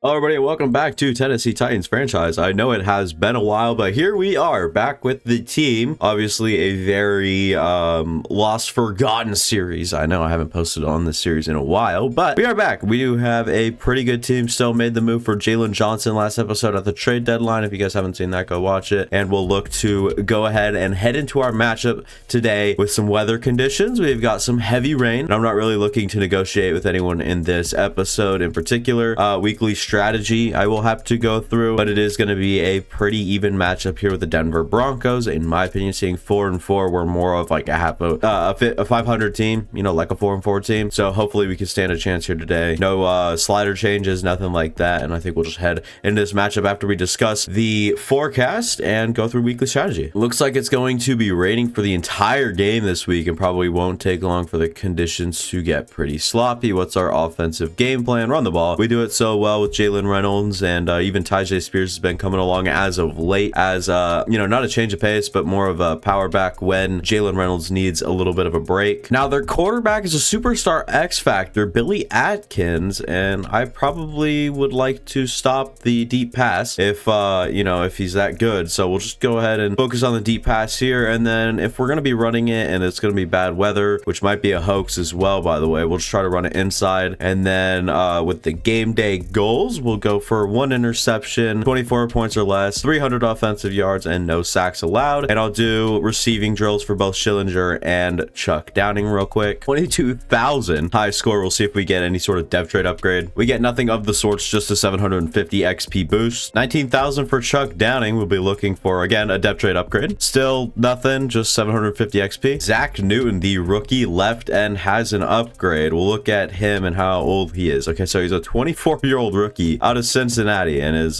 Hello, everybody, and welcome back to Tennessee Titans franchise. I know it has been a while, but here we are back with the team. Obviously, a very lost, forgotten series. I know I haven't posted on this series in a while, but we are back. We do have a pretty good team. Still made the move for Jalen Johnson last episode at the trade deadline. If you guys haven't seen that, go watch it. And we'll look to go ahead and head into our matchup today with some weather conditions. We've got some heavy rain, and I'm not really looking to negotiate with anyone in this episode in particular. Weekly strategy I will have to go through, but it is going to be a pretty even matchup here with the Denver Broncos. In my opinion, seeing 4-4, we're more of like a 500 team, you know, like a 4-4 team. So hopefully we can stand a chance here today. No slider changes, nothing like that. And I think we'll just head into this matchup after we discuss the forecast and go through weekly strategy. Looks like it's going to be raining for the entire game this week and probably won't take long for the conditions to get pretty sloppy. What's our offensive game plan? Run the ball. We do it so well with Jalen Reynolds, and even Tyjae Spears has been coming along as of late as, you know, not a change of pace, but more of a power back when Jalen Reynolds needs a little bit of a break. Now, their quarterback is a superstar X factor, Billy Atkins, and I probably would like to stop the deep pass if, you know, if he's that good. So we'll just go ahead and focus on the deep pass here, and then if we're going to be running it and it's going to be bad weather, which might be a hoax as well, by the way, we'll just try to run it inside. And then with the game day goals, we'll go for 1 interception, 24 points or less, 300 offensive yards, and no sacks allowed. And I'll do receiving drills for both Schillinger and Chuck Downing real quick. 22,000 high score. We'll see if we get any sort of dev trade upgrade. We get nothing of the sorts, just a 750 XP boost. 19,000 for Chuck Downing. We'll be looking for, again, a dev trade upgrade. Still nothing, just 750 XP. Zach Newton, the rookie left end, has an upgrade. We'll look at him and how old he is. Okay, so he's a 24-year-old rookie out of Cincinnati, and his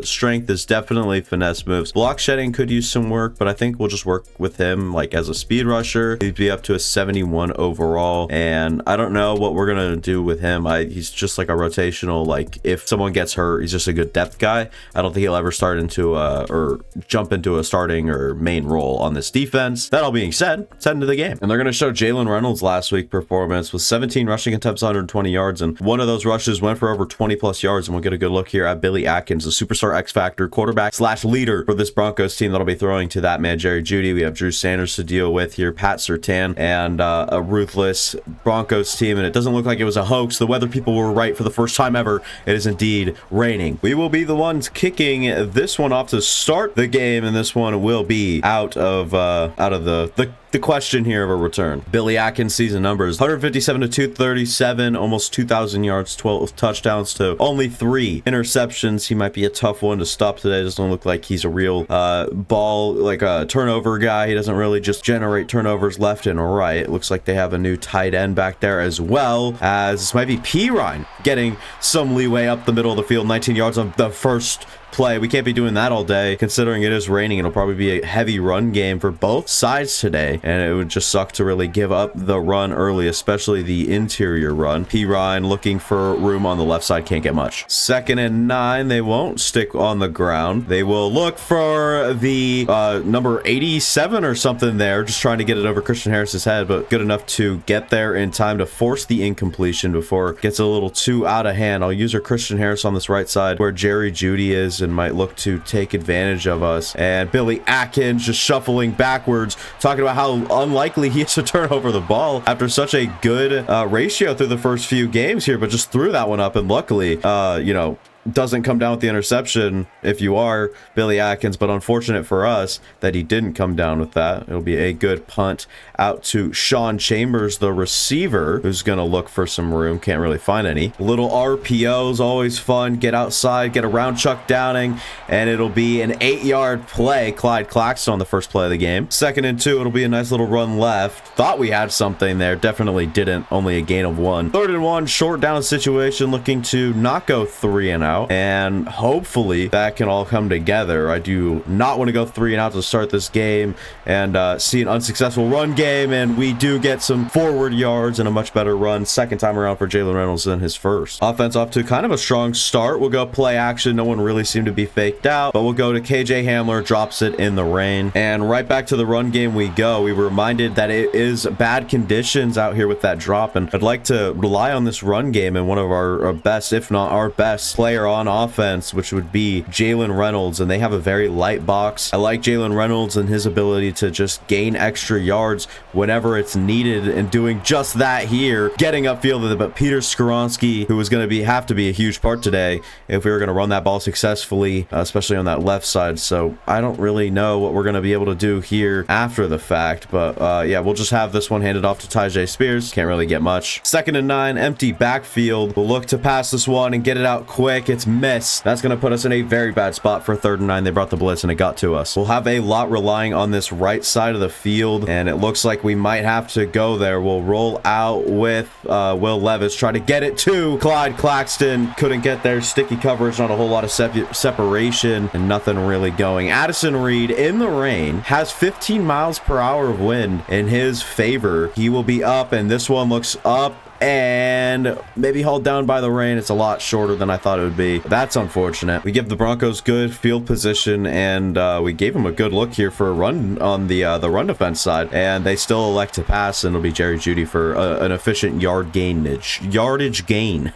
strength is definitely finesse moves. Block shedding could use some work, but I think we'll just work with him like as a speed rusher. He'd be up to a 71 overall, and I don't know what we're gonna do with him. He's just like a rotational, like if someone gets hurt, he's just a good depth guy. I don't think he'll ever start into or jump into a starting or main role on this defense. That all being said, let's head into the game. And they're gonna show Jalen Reynolds' last week performance with 17 rushing attempts, 120 yards, and one of those rushes went for over 20 plus yards. And we'll get a good look here at Billy Atkins, the superstar X Factor quarterback / leader for this Broncos team that'll be throwing to that man Jerry Jeudy. We have Drew Sanders to deal with here, Pat Surtain, and a ruthless Broncos team. And it doesn't look like it was a hoax. The weather people were right for the first time ever. It is indeed raining. We will be the ones kicking this one off to start the game, and this one will be out of the question here of a return. Billy Atkins season numbers: 157 to 237, almost 2,000 yards, 12 touchdowns to only 3 interceptions. He might be a tough one to stop today. Doesn't look like he's a real ball, like a turnover guy. He doesn't really just generate turnovers left and right. It looks like they have a new tight end back there as well, as this might be Pirine getting some leeway up the middle of the field. 19 yards on the first play. We can't be doing that all day considering it is raining. It'll probably be a heavy run game for both sides today, and it would just suck to really give up the run early, especially the interior run. Pirine looking for room on the left side, can't get much. 2nd and 9. They won't stick on the ground. They will look for the number 87 or something there, just trying to get it over Christian Harris's head, but good enough to get there in time to force the incompletion before it gets a little too out of hand. I'll use our Christian Harris on this right side where Jerry Jeudy is, and might look to take advantage of us. And Billy Atkins just shuffling backwards, talking about how unlikely he is to turn over the ball after such a good ratio through the first few games here, but just threw that one up, and luckily, you know, doesn't come down with the interception if you are Billy Atkins, but unfortunate for us that he didn't come down with that. It'll be a good punt out to Sean Chambers, the receiver, who's going to look for some room. Can't really find any. Little RPOs, always fun. Get outside, get around Chuck Downing, and it'll be an 8-yard play. Clyde Claxton on the first play of the game. 2nd and 2, it'll be a nice little run left. Thought we had something there. Definitely didn't. Only a gain of 1. 3rd and 1, short down situation, looking to not go 3 and out. And hopefully that can all come together. I do not want to go 3 and out to start this game and see an unsuccessful run game, and we do get some forward yards and a much better run 2nd time around for Jalen Reynolds than his first. Offense off to kind of a strong start. We'll go play action. No one really seemed to be faked out, but we'll go to KJ Hamler, drops it in the rain, and right back to the run game we go. We were reminded that it is bad conditions out here with that drop, and I'd like to rely on this run game, and one of our best, if not our best player there on offense, which would be Jalen Reynolds, and they have a very light box. I like Jalen Reynolds and his ability to just gain extra yards whenever it's needed, and doing just that here, getting upfield. But Peter Skoronski, who was going to have to be a huge part today if we were going to run that ball successfully, especially on that left side. So I don't really know what we're going to be able to do here after the fact, but yeah, we'll just have this one handed off to Tyjae Spears. Can't really get much. 2nd and 9, empty backfield. We'll look to pass this one and get it out quick. It's missed. That's going to put us in a very bad spot for 3rd and 9. They brought the blitz and it got to us. We'll have a lot relying on this right side of the field, and it looks like we might have to go there. We'll roll out with Will Levis, try to get it to Clyde Claxton. Couldn't get there. Sticky coverage, not a whole lot of separation, and nothing really going. Addison Reed in the rain has 15 miles per hour of wind in his favor. He will be up, and this one looks up and maybe hauled down by the rain. It's a lot shorter than I thought it would be. That's unfortunate. We give the Broncos good field position, and we gave them a good look here for a run on the run defense side, and they still elect to pass, and it'll be Jerry Jeudy for an efficient yardage gain.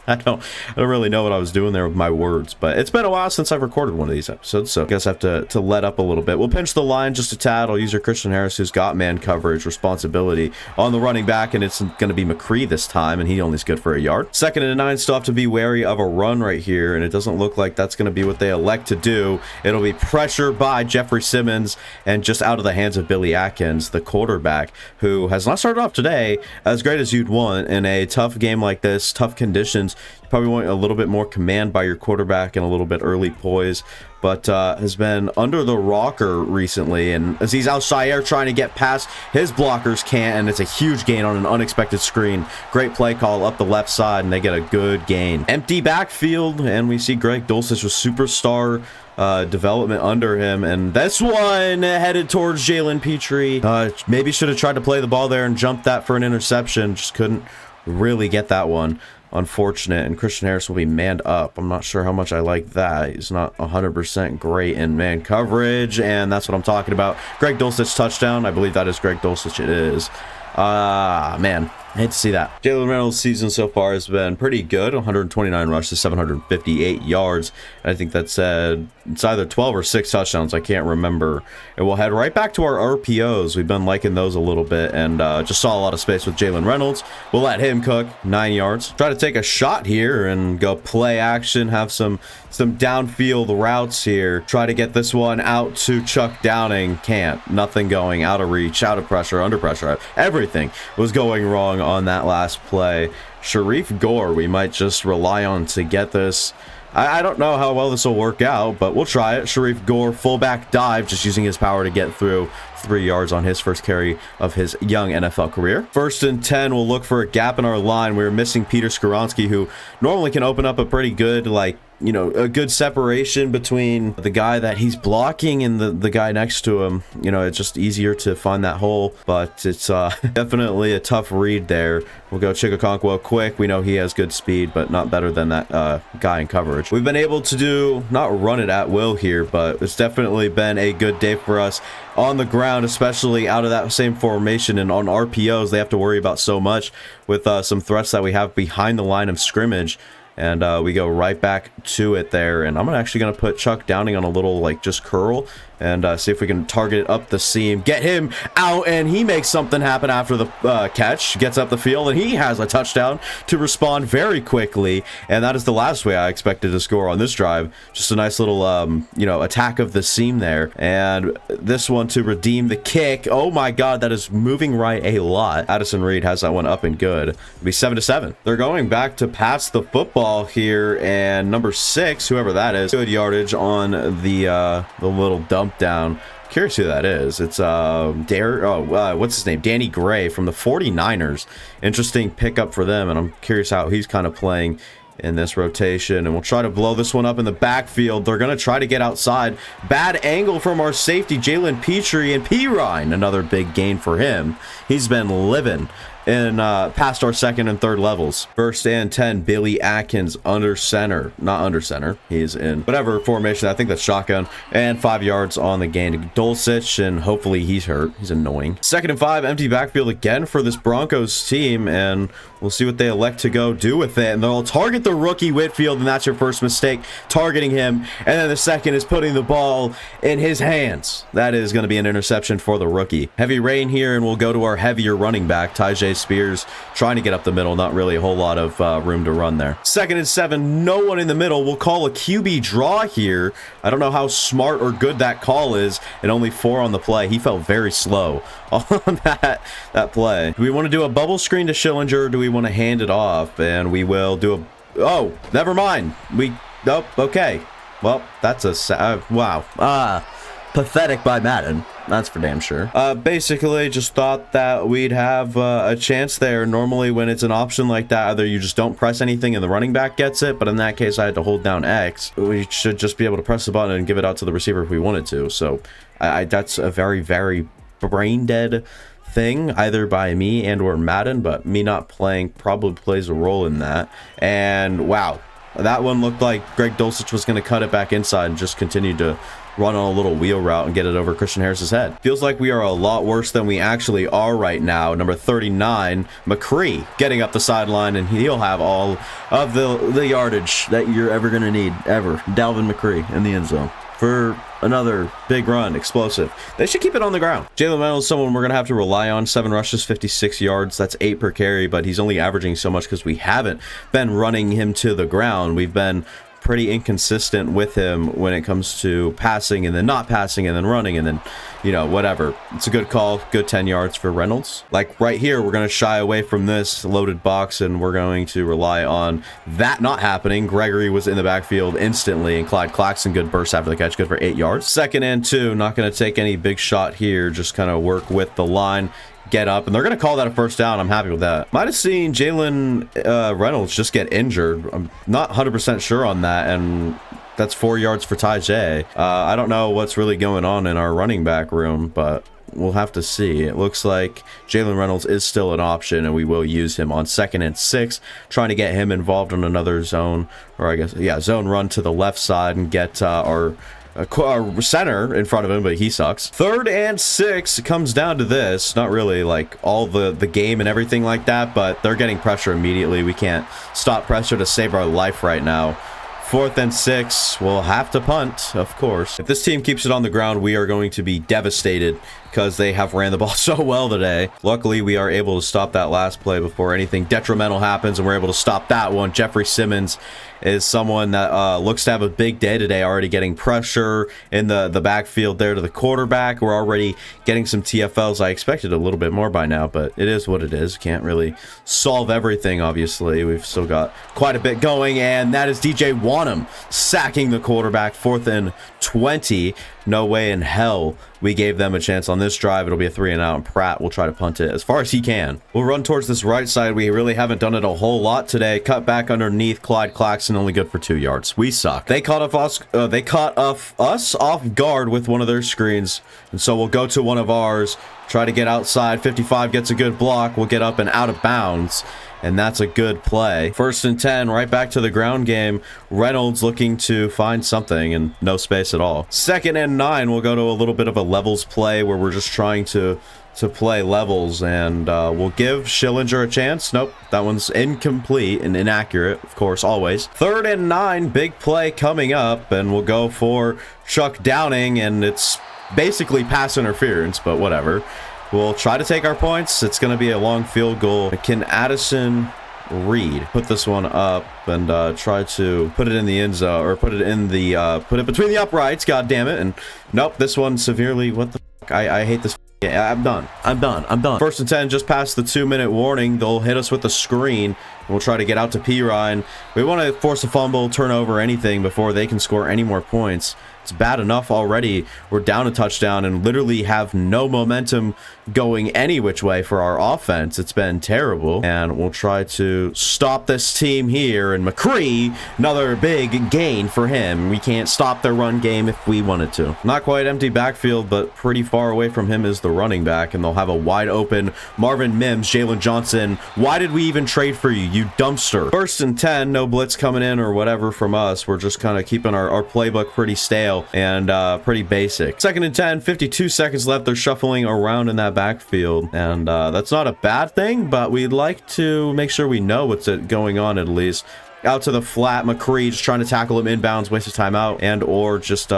I don't really know what I was doing there with my words, but it's been a while since I've recorded one of these episodes, so I guess I have to let up a little bit. We'll pinch the line just a tad. I'll use our Christian Harris, who's got man coverage responsibility on the running back, and it's going to be McCree this time, and he only's good for a yard. 2nd and 9, still have to be wary of a run right here, and it doesn't look like that's going to be what they elect to do. It'll be pressure by Jeffrey Simmons, and just out of the hands of Billy Atkins, the quarterback, who has not started off today as great as you'd want in a tough game like this, tough conditions. You probably want a little bit more command by your quarterback and a little bit early poise, but has been under the rocker recently, and Azeez Al-Shaair trying to get past his blockers can't, and it's a huge gain on an unexpected screen. Great play call up the left side, and they get a good gain. Empty backfield, and we see Greg Dulcich with superstar development under him, and this one headed towards Jalen Petrie. Maybe should have tried to play the ball there and jumped that for an interception. Just couldn't really get that one. Unfortunate, and Christian Harris will be manned up. I'm not sure how much I like that. He's not 100% great in man coverage, and that's what I'm talking about. Greg Dulcich touchdown. I believe that is Greg Dulcich. It is. Man, I hate to see that. Jalen Reynolds' season so far has been pretty good. 129 rushes, 758 yards. And I think that said it's either 12 or 6 touchdowns. I can't remember. And we'll head right back to our RPOs. We've been liking those a little bit, and just saw a lot of space with Jalen Reynolds. We'll let him cook 9 yards. Try to take a shot here and go play action. Have some downfield routes here. Try to get this one out to Chuck Downing. Can't. Nothing going. Out of reach, out of pressure, under pressure. Everything was going wrong on that last play. Sharif Gore, we might just rely on to get this. I don't know how well this will work out, but we'll try it. Sharif Gore, fullback dive, just using his power to get through 3 yards on his first carry of his young NFL career. 1st and 10, we'll look for a gap in our line. We're missing Peter Skoronski, who normally can open up a pretty good, a good separation between the guy that he's blocking and the guy next to him. It's just easier to find that hole, but it's definitely a tough read there. We'll go Chikakonkwo quick. We know he has good speed, but not better than that guy in coverage. We've been able to not run it at will here, but it's definitely been a good day for us on the ground, especially out of that same formation. And on RPOs, they have to worry about so much with some threats that we have behind the line of scrimmage. And we go right back to it there. And I'm actually going to put Chuck Downing on a little, just curl and see if we can target it up the seam. Get him out, and he makes something happen after the catch. Gets up the field, and he has a touchdown to respond very quickly. And that is the last way I expected to score on this drive. Just a nice little, attack of the seam there. And this one to redeem the kick. Oh, my God, that is moving right a lot. Addison Reed has that one up and good. It'll be 7-7. They're going back to pass the football here, and number 6, whoever that is, good yardage on the little dump down. Curious who that is. It's what's his name? Danny Gray from the 49ers. Interesting pickup for them, and I'm curious how he's kind of playing in this rotation. And we'll try to blow this one up in the backfield. They're going to try to get outside. Bad angle from our safety, Jalen Petrie, and Pirine. Another big gain for him. He's been living in past our second and third levels. First and 10, Billy Atkins under center. Not under center. He's in whatever formation. I think that's shotgun. And 5 yards on the gain to Dulcich, and hopefully he's hurt. He's annoying. Second and 5, empty backfield again for this Broncos team, and we'll see what they elect to go do with it. And they'll target the rookie Whitfield, and that's your first mistake, targeting him. And then the second is putting the ball in his hands. That is going to be an interception for the rookie. Heavy rain here, and we'll go to our heavier running back, Tyjae Spears, trying to get up the middle. Not really a whole lot of room to run there. Second and 7, no one in the middle. We'll call a QB draw here. I don't know how smart or good that call is, and only 4 on the play. He felt very slow on that play. Do we want to do a bubble screen to Schillinger, or do we want to hand it off? And we will do a... Oh, never mind. Oh, okay. Well, that's a... wow. Pathetic by Madden. That's for damn sure. Basically, just thought that we'd have a chance there. Normally, when it's an option like that, either you just don't press anything and the running back gets it, but in that case, I had to hold down X. We should just be able to press the button and give it out to the receiver if we wanted to. So, that's a very, very brain-dead thing, either by me and or Madden, but me not playing probably plays a role in that. And, wow. That one looked like Greg Dulcich was going to cut it back inside and just continue to run on a little wheel route and get it over Christian Harris's head. Feels like we are a lot worse than we actually are right now. Number 39, McCree, getting up the sideline, and he'll have all of the yardage that you're ever going to need, ever. Dalvin McCree in the end zone for another big run, explosive. They should keep it on the ground. Jalen Reynolds, someone we're going to have to rely on. 7 rushes, 56 yards. That's 8 per carry, but he's only averaging so much because we haven't been running him to the ground. We've been pretty inconsistent with him when it comes to passing and then not passing and then running and then, you know, whatever. It's a good call. Good 10 yards for Reynolds. Like right here, we're going to shy away from this loaded box and we're going to rely on that not happening. Gregory was in the backfield instantly, and Clyde Claxton, good burst after the catch, good for 8 yards. Second and 2, not going to take any big shot here. Just kind of work with the line, get up, and they're going to call that a first down. I'm happy with that. Might have seen Jalen Reynolds just get injured. I'm not 100% sure on that, and that's 4 yards for Tyjae. I don't know what's really going on in our running back room, but we'll have to see. It looks like Jalen Reynolds is still an option, and we will use him on 2nd and 6, trying to get him involved in another zone, or I guess, yeah, zone run to the left side and get our center in front of him, but he sucks. 3rd and 6, it comes down to this. Not really like all the game and everything like that, but they're getting pressure immediately. We can't stop pressure to save our life right now. 4th and 6, we'll have to punt, of course. If this team keeps it on the ground, we are going to be devastated because they have ran the ball so well today. Luckily, we are able to stop that last play before anything detrimental happens, and we're able to stop that one. Jeffrey Simmons is someone that looks to have a big day today, already getting pressure in the backfield there to the quarterback. We're already getting some TFLs. I expected a little bit more by now, but it is what it is. Can't really solve everything, obviously. We've still got quite a bit going, and that is DJ Wanham sacking the quarterback. 4th and 20. No way in hell we gave them a chance on this drive. It'll be a 3 and out, and Pratt will try to punt it as far as he can. We'll run towards this right side. We really haven't done it a whole lot today. Cut back underneath. Clyde Claxton only good for 2 yards. We suck. They caught us off guard with one of their screens, and so we'll go to one of ours, try to get outside. 55 gets a good block. We'll get up and out of bounds, and that's a good play. 1st and 10, right back to the ground game. Reynolds looking to find something, and no space at all. 2nd and 9, we'll go to a little bit of a levels play where we're just trying to play levels, and we'll give Schillinger a chance. Nope, that one's incomplete and inaccurate, of course, always. 3rd and 9, big play coming up, and we'll go for Chuck Downing, and it's basically pass interference, but whatever. We'll try to take our points. It's going to be a long field goal. Can Addison Reed put this one up and try to put it in the end zone, or put it between the uprights? God damn it! And nope, this one severely. What the fuck? I hate this. Yeah, I'm done. 1st and 10, just past the 2-minute warning. They'll hit us with the screen, We'll try to get out to P. Ryan. We want to force a fumble, turnover, anything before they can score any more points. It's bad enough already. We're down a touchdown and literally have no momentum going any which way for our offense. It's been terrible. And we'll try to stop this team here. And McCree, another big gain for him. We can't stop their run game if we wanted to. Not quite empty backfield, but pretty far away from him is the running back. And they'll have a wide open Marvin Mims, Jalen Johnson. Why did we even trade for you, you dumpster? 1st and 10, no blitz coming in or whatever from us. We're just kind of keeping our playbook pretty stale and pretty basic. 2nd and 10, 52 seconds left. They're shuffling around in that backfield, and that's not a bad thing, but we'd like to make sure we know what's going on at least. Out to the flat, McCree just trying to tackle him inbounds, waste of timeout, and or just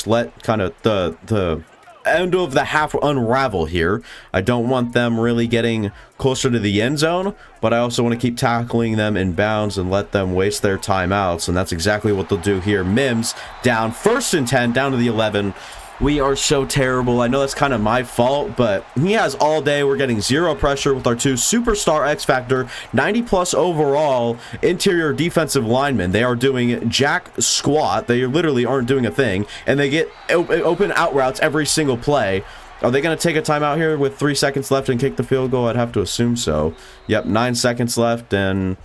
let kind of the end of the half unravel here. I don't want them really getting closer to the end zone, but I also want to keep tackling them in bounds and let them waste their timeouts, and that's exactly what they'll do here. Mims down, 1st and 10, down to the 11. We are so terrible. I know that's kind of my fault, but he has all day. We're getting zero pressure with our 2 superstar X Factor, 90+ overall interior defensive linemen. They are doing jack squat. They literally aren't doing a thing, and they get open out routes every single play. Are they going to take a timeout here with 3 seconds left and kick the field goal? I'd have to assume so. Yep, 9 seconds left, and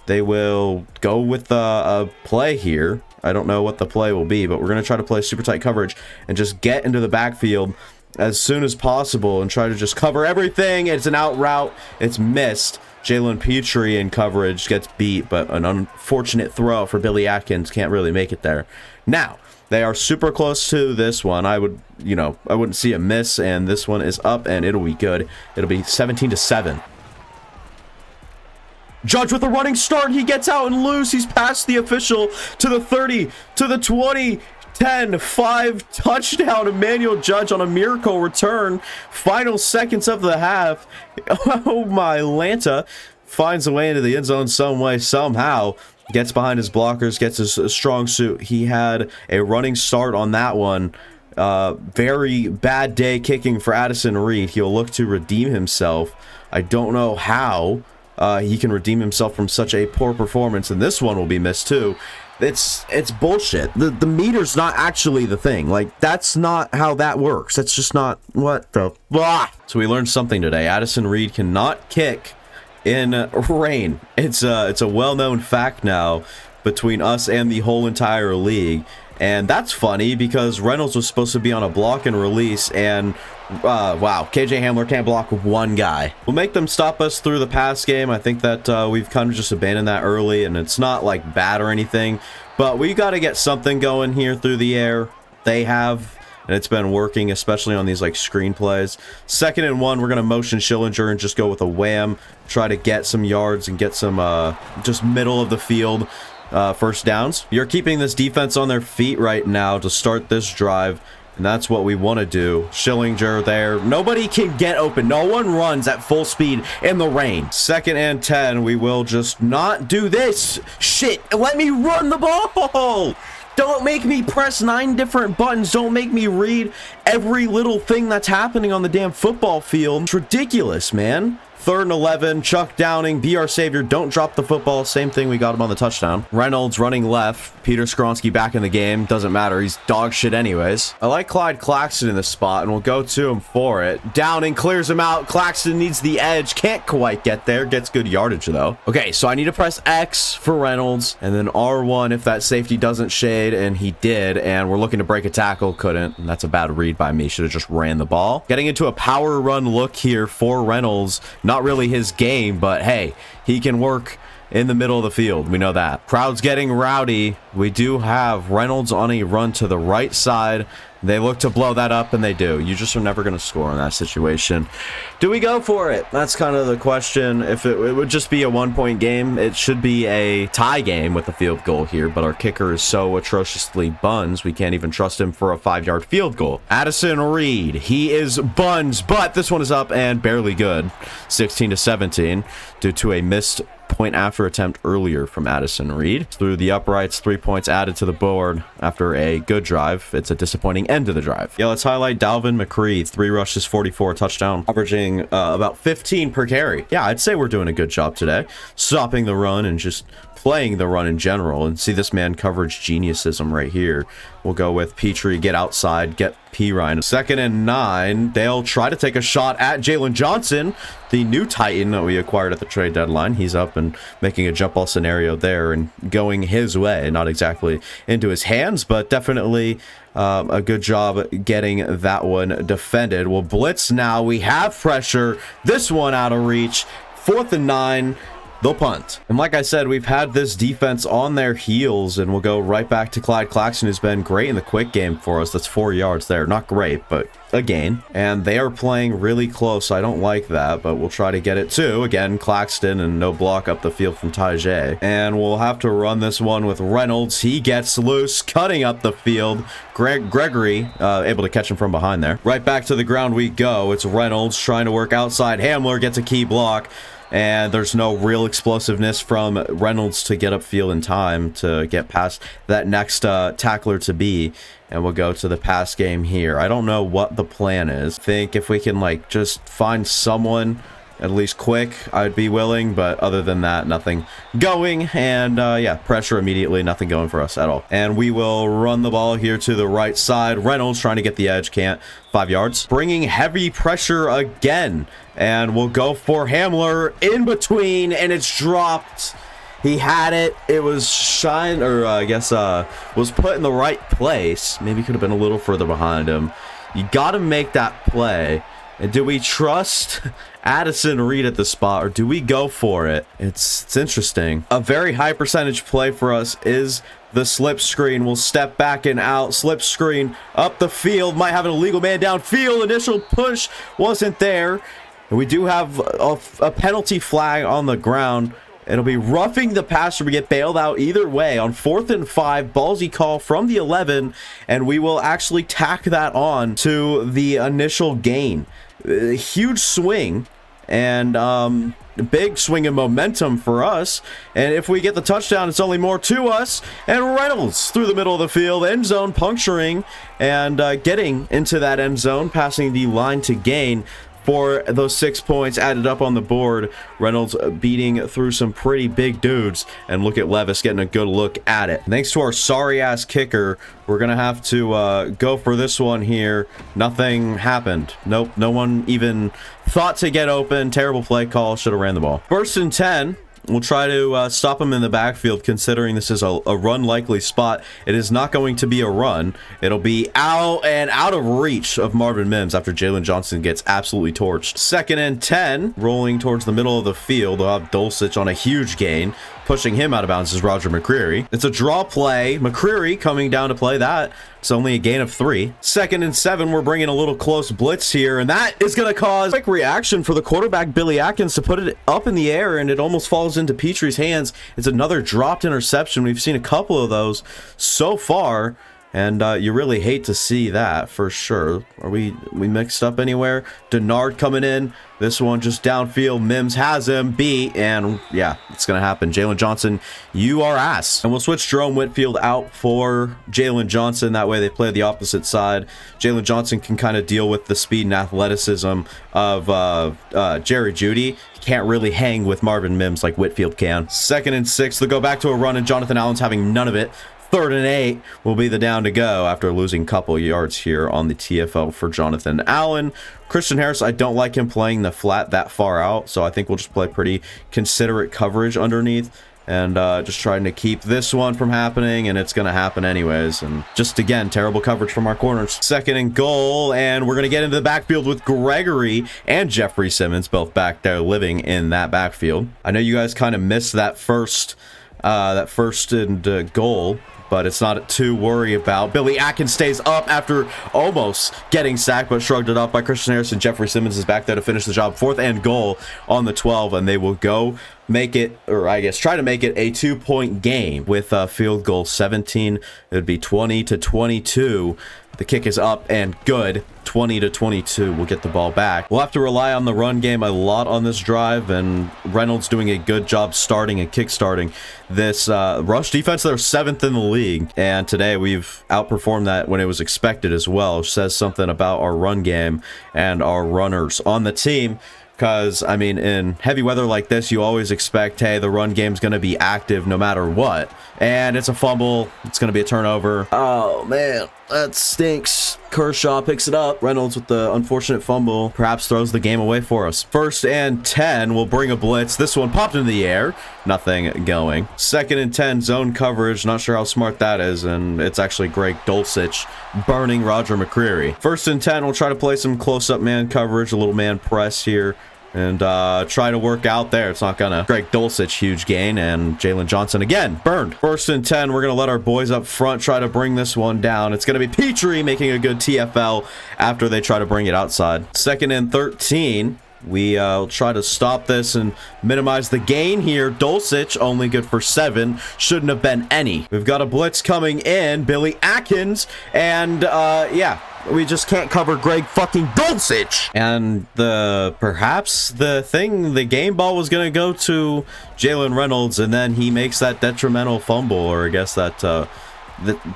they will go with a play here. I don't know what the play will be, but we're going to try to play super tight coverage and just get into the backfield as soon as possible and try to just cover everything. It's an out route. It's missed. Jalen Petrie in coverage gets beat, but an unfortunate throw for Billy Atkins. Can't really make it there. Now, they are super close to this one. I wouldn't see a miss, and this one is up, and it'll be good. It'll be 17-7. Judge with a running start. He gets out and loose. He's past the official to the 30, to the 20, 10, 5, touchdown. Emmanuel Judge on a miracle return. Final seconds of the half. Oh my Lanta. Finds a way into the end zone some way, somehow. Gets behind his blockers, gets his strong suit. He had a running start on that one. Very bad day kicking for Addison Reed. He'll look to redeem himself. I don't know how he can redeem himself from such a poor performance, and this one will be missed too. It's bullshit. The meter's not actually the thing. Like, that's not how that works. That's just not what the blah. So we learned something today. Addison Reed cannot kick in rain. It's a well-known fact now between us and the whole entire league. And that's funny because Reynolds was supposed to be on a block and release, and wow, KJ Hamler can't block one guy. We'll make them stop us through the pass game. I think that we've kind of just abandoned that early, and it's not like bad or anything, but we got to get something going here through the air. They have, and it's been working, especially on these like screen plays. 2nd and 1, we're going to motion Schillinger and just go with a wham, try to get some yards and get some just middle of the field first downs. You're keeping this defense on their feet right now to start this drive, and that's what we want to do. Schillinger there. Nobody can get open. No one runs at full speed in the rain. 2nd and 10. We will just not do this shit. Let me run the ball. Don't make me press 9 different buttons. Don't make me read every little thing that's happening on the damn football field. It's ridiculous, man. 3rd and 11, Chuck Downing, be our savior, don't drop the football. Same thing, we got him on the touchdown. Reynolds running left, Peter Skronsky back in the game, doesn't matter, he's dog shit anyways. I like Clyde Claxton in this spot, and we'll go to him for it. Downing clears him out, Claxton needs the edge, can't quite get there, gets good yardage though. Okay, so I need to press X for Reynolds, and then R1 if that safety doesn't shade, and he did, and we're looking to break a tackle, couldn't, and that's a bad read by me, should have just ran the ball. Getting into a power run look here for Reynolds, not really his game, but hey, he can work in the middle of the field. We know that. Crowd's getting rowdy. We do have Reynolds on a run to the right side. They look to blow that up, and they do. You just are never going to score in that situation. Do we go for it? That's kind of the question. If it would just be a 1-point game, it should be a tie game with a field goal here, but our kicker is so atrociously buns, we can't even trust him for a 5-yard field goal. Addison Reed, he is buns, but this one is up and barely good. 16-17 due to a missed point after attempt earlier from Addison Reed. Through the uprights, 3 points added to the board after a good drive. It's a disappointing end to the drive. Yeah, let's highlight Dalvin McCree. 3 rushes, 44 touchdown, averaging about 15 per carry. Yeah, I'd say we're doing a good job today, stopping the run and just playing the run in general. And see this man coverage geniusism right here. We'll go with Petrie, get outside, get P. Ryan. 2nd and 9. They'll try to take a shot at Jalen Johnson, the new Titan that we acquired at the trade deadline. He's up and making a jump ball scenario there and going his way. Not exactly into his hands, but definitely a good job getting that one defended. We'll blitz now. We have pressure. This one out of reach. 4th and 9. They'll punt. And like I said, we've had this defense on their heels, and we'll go right back to Clyde Claxton, who's been great in the quick game for us. That's 4 yards there. Not great, but a gain. And they are playing really close. I don't like that, but we'll try to get it too. Again, Claxton and no block up the field from Tajay. And we'll have to run this one with Reynolds. He gets loose, cutting up the field. Gregory able to catch him from behind there. Right back to the ground we go. It's Reynolds trying to work outside. Hamler gets a key block. And there's no real explosiveness from Reynolds to get upfield in time to get past that next tackler to be. And we'll go to the pass game here. I don't know what the plan is. I think if we can like just find someone at least quick, I'd be willing. But other than that, nothing going. And yeah, pressure immediately, nothing going for us at all. And we will run the ball here to the right side. Reynolds trying to get the edge, can't. 5 yards. Bringing heavy pressure again. And we'll go for Hamler in between, and it's dropped. He had it. It was shined, or I guess was put in the right place. Maybe could have been a little further behind him. You got to make that play. And do we trust Addison Reed at the spot, or do we go for it? It's interesting. A very high percentage play for us is the slip screen. We'll step back and out. Slip screen up the field. Might have an illegal man downfield. Initial push wasn't there. And we do have a penalty flag on the ground. It'll be roughing the passer. We get bailed out either way on 4th and 5. Ballsy call from the 11. And we will actually tack that on to the initial gain. A huge swing. And big swing in momentum for us. And if we get the touchdown, it's only more to us. And Reynolds through the middle of the field, end zone puncturing and getting into that end zone, passing the line to gain for those 6 points added up on the board. Reynolds beating through some pretty big dudes. And look at Levis getting a good look at it. Thanks to our sorry-ass kicker, we're going to have to go for this one here. Nothing happened. Nope, no one even thought to get open. Terrible play call. Should have ran the ball. 1st and 10. We'll try to stop him in the backfield, considering this is a run-likely spot. It is not going to be a run. It'll be out and out of reach of Marvin Mims after Jalen Johnson gets absolutely torched. 2nd and 10, rolling towards the middle of the field. We'll have Dulcich on a huge gain. Pushing him out of bounds is Roger McCreary. It's a draw play. McCreary coming down to play that. It's only a gain of 3. 2nd and 7, we're bringing a little close blitz here, and that is going to cause a quick reaction for the quarterback, Billy Atkins, to put it up in the air, and it almost falls into Petrie's hands. It's another dropped interception. We've seen a couple of those so far, and you really hate to see that for sure. Are we mixed up anywhere? Denard coming in. This one just downfield. Mims has him beat, and yeah, it's going to happen. Jalen Johnson, you are ass. And we'll switch Jerome Whitfield out for Jalen Johnson. That way they play the opposite side. Jalen Johnson can kind of deal with the speed and athleticism of Jerry Jeudy. Can't really hang with Marvin Mims like Whitfield can. 2nd and 6, they'll go back to a run, and Jonathan Allen's having none of it. 3rd and 8 will be the down to go after losing a couple yards here on the TFL for Jonathan Allen. Christian Harris, I don't like him playing the flat that far out, so I think we'll just play pretty considerate coverage underneath and just trying to keep this one from happening, and it's going to happen anyways. And just, again, terrible coverage from our corners. 2nd and goal, and we're going to get into the backfield with Gregory and Jeffrey Simmons, both back there living in that backfield. I know you guys kind of missed that first and goal, but it's not to worry about. Billy Atkins stays up after almost getting sacked, but shrugged it off by Christian Harrison. Jeffrey Simmons is back there to finish the job. 4th and goal on the 12, and they will go make it, or I guess try to make it a 2-point game with field goal 17. It would be 20-22. The kick is up and good. 20-22. We'll get the ball back. We'll have to rely on the run game a lot on this drive, and Reynolds doing a good job starting and kick-starting this rush defense. They're 7th in the league, and today we've outperformed that when it was expected as well. It says something about our run game and our runners on the team. Because, I mean, in heavy weather like this, you always expect, hey, the run game's going to be active no matter what. And it's a fumble. It's going to be a turnover. Oh, man, that stinks. Kershaw picks it up. Reynolds with the unfortunate fumble perhaps throws the game away for us. 1st and 10. We'll bring a blitz. This one popped into the air. Nothing going. 2nd and 10, zone coverage. Not sure how smart that is. And it's actually Greg Dulcich burning Roger McCreary. 1st and 10. We'll try to play some close-up man coverage. A little man press here. And try to work out there. It's not gonna. Greg Dulcich, huge gain, and Jalen Johnson again burned. 1st and 10. We're gonna let our boys up front try to bring this one down. It's gonna be Petrie making a good TFL after they try to bring it outside. 2nd and 13. We'll try to stop this and minimize the gain here. Dulcich only good for 7. Shouldn't have been any. We've got a blitz coming in. Billy Atkins, and yeah. We just can't cover Greg fucking Dulcich. And perhaps the game ball was going to go to Jalen Reynolds, and then he makes that detrimental fumble, or I guess that the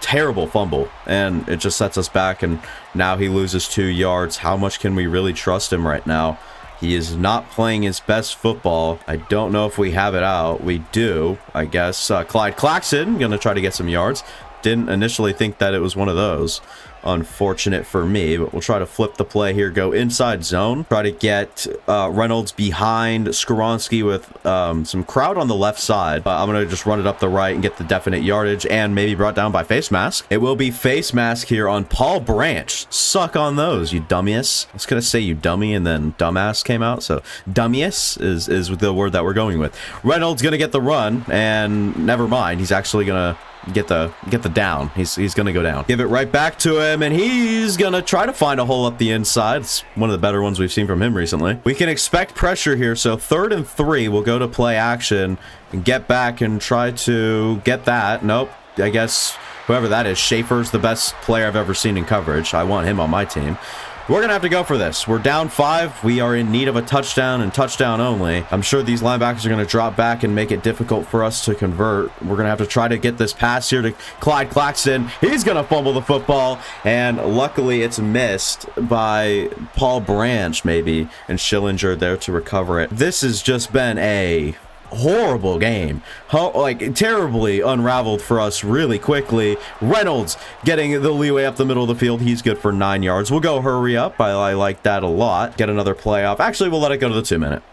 terrible fumble, and it just sets us back, and now he loses 2 yards. How much can we really trust him right now? He is not playing his best football. I don't know if we have it out. We do, I guess. Clyde Claxton going to try to get some yards. Didn't initially think that it was one of those. Unfortunate for me, but we'll try to flip the play here, go inside zone, try to get Reynolds behind Skoronski with some crowd on the left side. I'm going to just run it up the right and get the definite yardage, and maybe brought down by face mask. It will be face mask here on Paul Branch. Suck on those, you dummies. I was going to say you dummy, and then dumbass came out, so dummies is the word that we're going with. Reynolds going to get the run, and never mind, he's actually going to get the down. He's gonna go down. Give it right back to him, and he's gonna try to find a hole up the inside. It's one of the better ones we've seen from him recently. We can expect pressure here, so 3rd and 3. We'll go to play action and get back and try to get that. Nope. I guess whoever that is, Schaefer's the best player I've ever seen in coverage. I want him on my team. We're going to have to go for this. We're down 5. We are in need of a touchdown and touchdown only. I'm sure these linebackers are going to drop back and make it difficult for us to convert. We're going to have to try to get this pass here to Clyde Claxton. He's going to fumble the football, and luckily it's missed by Paul Branch maybe, and Schillinger there to recover it. This has just been a horrible game, like terribly unraveled for us really quickly. Reynolds getting the leeway up the middle of the field. He's good for 9 yards. We'll go hurry up. I like that a lot. Get another play off. Actually, we'll let it go to the 2-minute.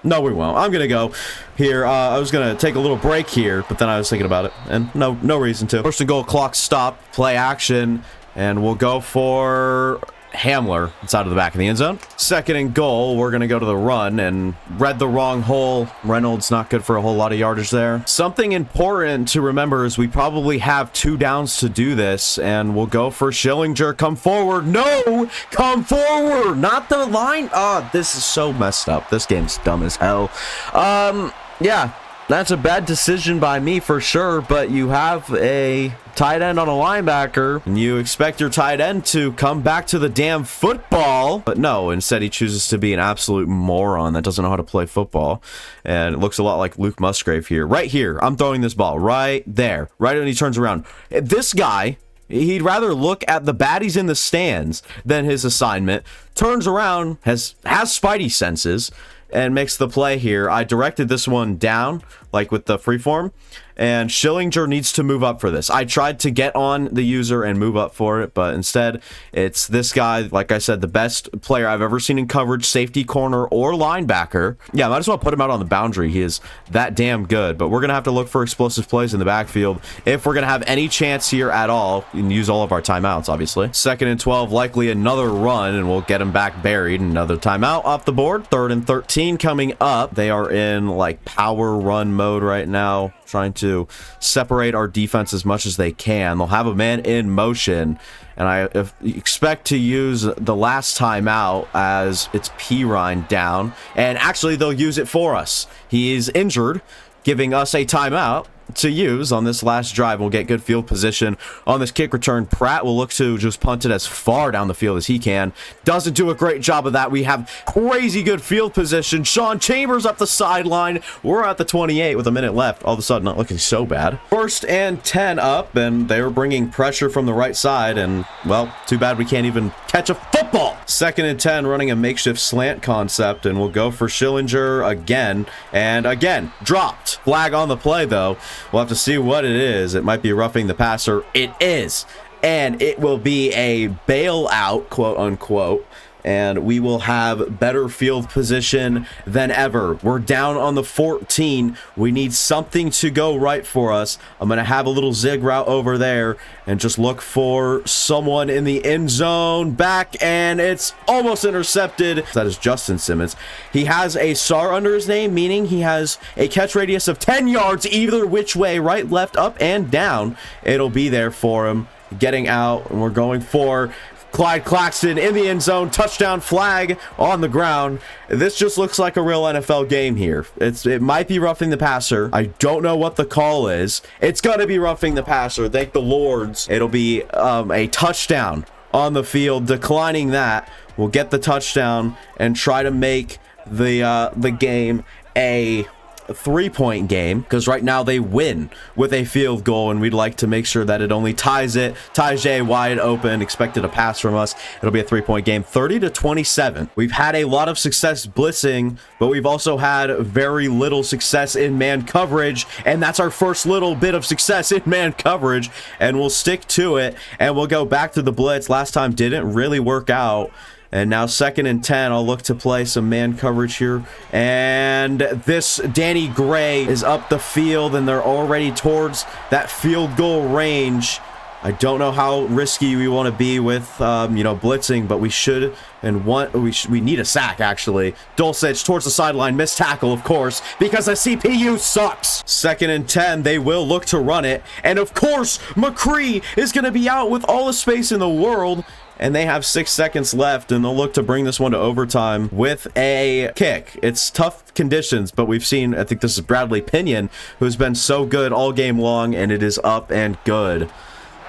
No, we won't. I'm gonna go here. I was gonna take a little break here, but then I was thinking about it, and no reason to. 1st and goal, clock stop, play action, and we'll go for Hamler. It's out of the back of the end zone. 2nd and goal. We're going to go to the run and read the wrong hole. Reynolds not good for a whole lot of yardage there. Something important to remember is we probably have 2 downs to do this, and we'll go for Schillinger. Come forward. No! Come forward! Not the line. Oh, this is so messed up. This game's dumb as hell. Yeah. That's a bad decision by me for sure, but you have a tight end on a linebacker, and you expect your tight end to come back to the damn football. But no, instead he chooses to be an absolute moron that doesn't know how to play football. And it looks a lot like Luke Musgrave here. Right here, I'm throwing this ball right there, right when he turns around. This guy, he'd rather look at the baddies in the stands than his assignment. Turns around, has spidey senses, and makes the play here. I directed this one down, like with the freeform, and Schillinger needs to move up for this. I tried to get on the user and move up for it, but instead it's this guy, like I said, the best player I've ever seen in coverage, safety, corner, or linebacker. Yeah, might as well put him out on the boundary. He is that damn good, but we're going to have to look for explosive plays in the backfield if we're going to have any chance here at all, and use all of our timeouts, obviously. 2nd and 12, likely another run, and we'll get him back buried. Another timeout off the board. 3rd and 13 coming up. They are in like power run mode right now. trying to separate our defense as much as they can. They'll have a man in motion, and I expect to use the last timeout as it's Pirine down, and actually they'll use it for us. He is injured, giving us a timeout to use on this last drive. We'll get good field position on this kick return. Pratt will look to just punt it as far down the field as he can. Doesn't do a great job of that. We have crazy good field position. Sean Chambers up the sideline. We're at the 28 with a minute left. All of a sudden, not looking so bad. 1st and 10 up, and they're bringing pressure from the right side, and, well, too bad we can't even catch a football. 2nd and 10, running a makeshift slant concept, and we'll go for Schillinger again, and again, dropped. Flag on the play, though. We'll have to see what it is. It might be roughing the passer. It is. And it will be a bailout, quote unquote. And we will have better field position than ever. We're down on the 14. We need something to go right for us. I'm going to have a little zig route over there and just look for someone in the end zone. Back, and it's almost intercepted. That is Justin Simmons. He has a SAR under his name, meaning he has a catch radius of 10 yards either which way, right, left, up, and down. It'll be there for him. Getting out, and we're going for Clyde Claxton in the end zone. Touchdown, flag on the ground. This just looks like a real NFL game here. It might be roughing the passer. I don't know what the call is. It's going to be roughing the passer. Thank the Lords. It'll be a touchdown on the field. Declining that, we'll get the touchdown and try to make the game a 3-point game, because right now they win with a field goal, and we'd like to make sure that it only ties it. Tajay wide open, expected a pass from us. It'll be a 3-point game. 30-27. We've had a lot of success blitzing, but we've also had very little success in man coverage, and that's our first little bit of success in man coverage, and we'll stick to it, and we'll go back to the blitz. Last time didn't really work out. And now 2nd and 10, I'll look to play some man coverage here. And this Danny Gray is up the field, and they're already towards that field goal range. I don't know how risky we want to be with, blitzing, but we should and we need a sack, actually. Dulcich towards the sideline, missed tackle, of course, because the CPU sucks. 2nd and 10, they will look to run it. And, of course, McCree is going to be out with all the space in the world. And they have 6 seconds left, and they'll look to bring this one to overtime with a kick. It's tough conditions, but we've seen, I think this is Bradley Pinion, who's been so good all game long, and it is up and good.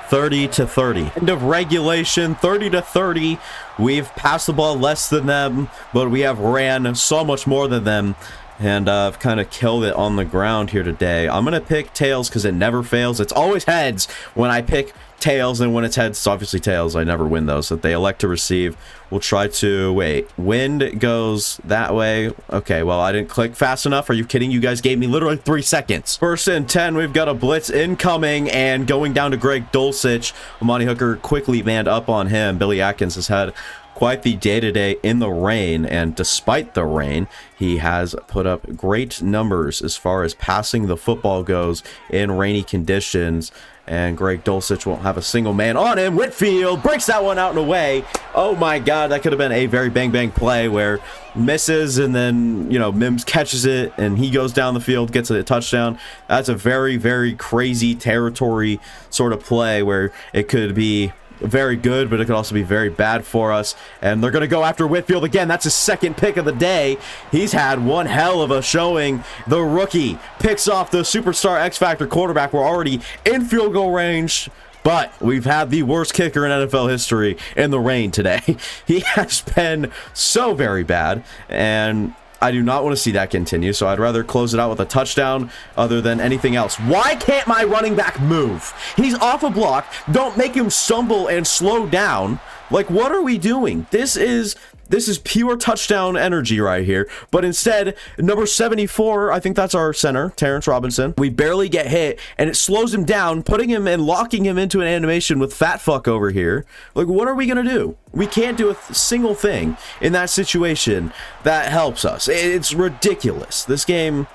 30-30. End of regulation, 30-30. We've passed the ball less than them, but we have ran so much more than them. And I've kind of killed it on the ground here today. I'm going to pick tails because it never fails. It's always heads when I pick tails, and when it's heads, it's obviously tails. I never win those. So they elect to receive. We'll try to wait. Wind goes that way. Okay, well, I didn't click fast enough. Are you kidding? You guys gave me literally 3 seconds. 1st and 10, we've got a blitz incoming and going down to Greg Dulcich. Amani Hooker quickly manned up on him. Billy Atkins has had quite the day-to-day in the rain, and despite the rain, he has put up great numbers as far as passing the football goes in rainy conditions. And Greg Dulcich won't have a single man on him. Whitfield breaks that one out and away. Oh my God, that could have been a very bang play where misses, and then, Mims catches it and he goes down the field, gets a touchdown. That's a very crazy territory sort of play where it could be very good, but it could also be very bad for us. And they're going to go after Whitfield again. That's his 2nd pick of the day. He's had one hell of a showing. The rookie picks off the superstar X-Factor quarterback. We're already in field goal range, but we've had the worst kicker in NFL history in the rain today. He has been so very bad, and I do not want to see that continue, so I'd rather close it out with a touchdown other than anything else. Why can't my running back move? He's off a block. Don't make him stumble and slow down. Like, what are we doing? This is pure touchdown energy right here. But instead, number 74, I think that's our center, Terrence Robinson. We barely get hit, and it slows him down, putting him and locking him into an animation with fat fuck over here. Like, what are we going to do? We can't do a single thing in that situation that helps us. It's ridiculous. This game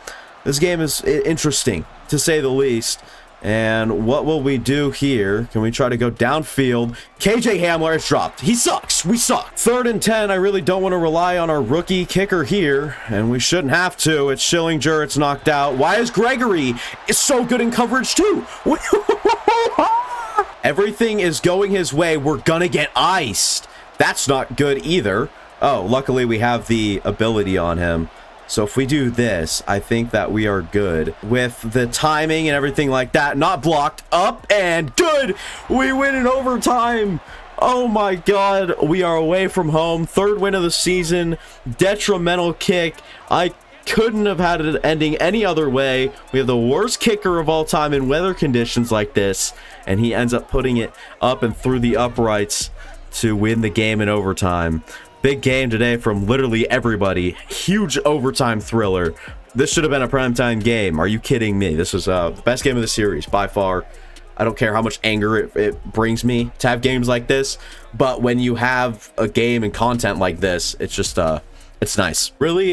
is interesting, to say the least. And what will we do here? Can we try to go downfield? KJ Hamler is dropped. He sucks. We suck. 3rd and 10. I really don't want to rely on our rookie kicker here, and we shouldn't have to. It's Schillinger. It's knocked out. Why is Gregory so good in coverage too? Everything is going his way. We're gonna get iced. That's not good either. Oh, luckily we have the ability on him. So if we do this, I think that we are good with the timing and everything like that. Not blocked. Up and good. We win in overtime. Oh my God. We are away from home. 3rd win of the season. Detrimental kick. I couldn't have had it ending any other way. We have the worst kicker of all time in weather conditions like this, and he ends up putting it up and through the uprights to win the game in overtime. Big game today from literally everybody. Huge overtime thriller. This should have been a primetime game. Are you kidding me? This was the best game of the series by far. I don't care how much anger it brings me to have games like this, but when you have a game and content like this, it's just it's nice. Really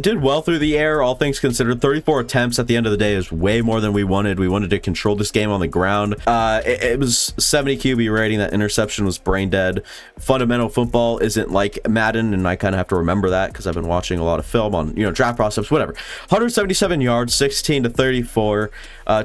did well through the air, all things considered. 34 attempts at the end of the day is way more than we wanted. We wanted to control this game on the ground. It was 70 QB rating. That interception was brain dead. Fundamental football isn't like Madden, and I kind of have to remember that because I've been watching a lot of film on, draft prospects, whatever. 177 yards, 16 to 34.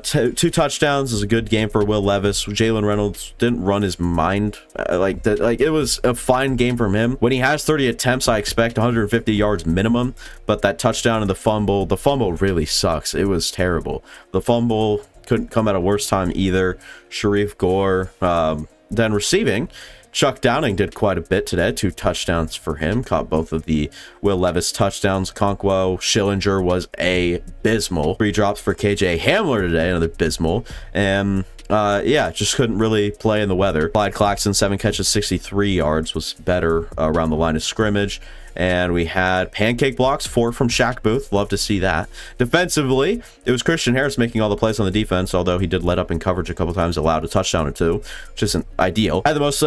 Two touchdowns is a good game for Will Levis. Jalen Reynolds didn't run his mind like that. Like, it was a fine game from him. When he has 30 attempts, I expect 150 yards minimum, but that touchdown and the fumble really sucks. It was terrible. The fumble couldn't come at a worse time either. Sharif Gore, then receiving, Chuck Downing did quite a bit today. 2 touchdowns for him. Caught both of the Will Levis touchdowns. Conquo Schillinger was abysmal. 3 drops for KJ Hamler today, another abysmal. And yeah, just couldn't really play in the weather. Clyde Claxton, 7 catches, 63 yards, was better around the line of scrimmage. And we had pancake blocks, 4 from Shaq Booth. Love to see that. Defensively, it was Christian Harris making all the plays on the defense, although he did let up in coverage a couple times, allowed a touchdown or 2, which isn't ideal. Had the most,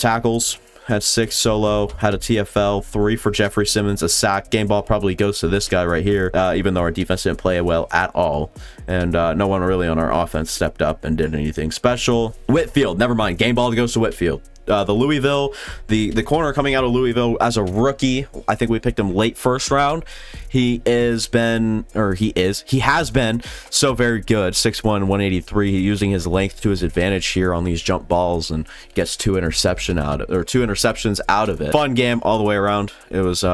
tackles. Had 6 solo, had a TFL, 3 for Jeffrey Simmons, a sack. Game ball probably goes to this guy right here, even though our defense didn't play well at all. And no one really on our offense stepped up and did anything special. Whitfield, never mind. Game ball goes to Whitfield. The Louisville, the corner coming out of Louisville as a rookie. I think we picked him late 1st round. He has been so very good. 6'1", 183, using his length to his advantage here on these jump balls, and gets 2 interceptions out of it. Fun game all the way around. It was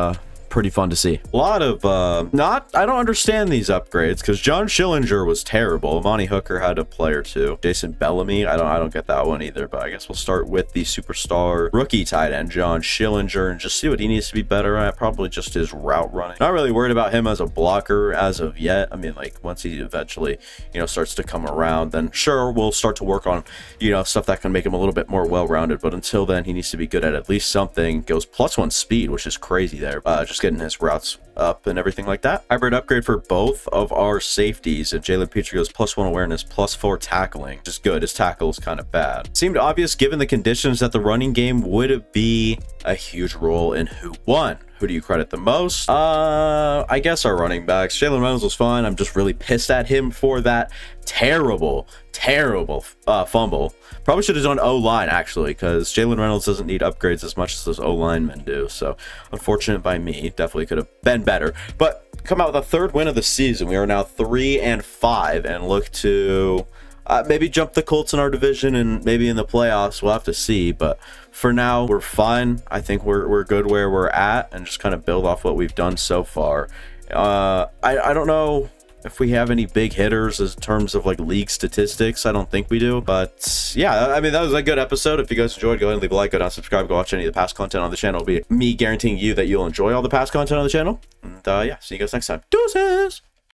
pretty fun to see. A lot of I don't understand these upgrades, because John Schillinger was terrible. Amani Hooker had a play or 2. Jason Bellamy, I don't get that one either, but I guess we'll start with the superstar rookie tight end John Schillinger and just see what he needs to be better at. Probably just his route running. Not really worried about him as a blocker as of yet. I mean, like, once he eventually starts to come around, then sure, we'll start to work on stuff that can make him a little bit more well-rounded, but until then he needs to be good at least something. Goes +1 speed, which is crazy there. Just getting his routes up and everything like that. Hybrid upgrade for both of our safeties, and Jalen Petrie goes +1 awareness, +4 tackling, which is good. His tackle is kind of bad. Seemed obvious given the conditions that the running game would be a huge role in who won. Who do you credit the most? I guess our running backs. Jalen Reynolds was fine. I'm just really pissed at him for that terrible fumble. Probably should have done O-line, actually, because Jalen Reynolds doesn't need upgrades as much as those O-linemen do. So unfortunate by me. Definitely could have been better. But come out with a 3rd win of the season. We are now 3-5 and look to maybe jump the Colts in our division, and maybe in the playoffs. We'll have to see. But for now, we're fine. I think we're good where we're at, and just kind of build off what we've done so far. I don't know if we have any big hitters in terms of like league statistics. I don't think we do, but yeah, I mean, that was a good episode. If you guys enjoyed, go ahead and leave a like, go down, subscribe, go watch any of the past content on the channel. It'll be me guaranteeing you that you'll enjoy all the past content on the channel. And yeah, see you guys next time. Deuces.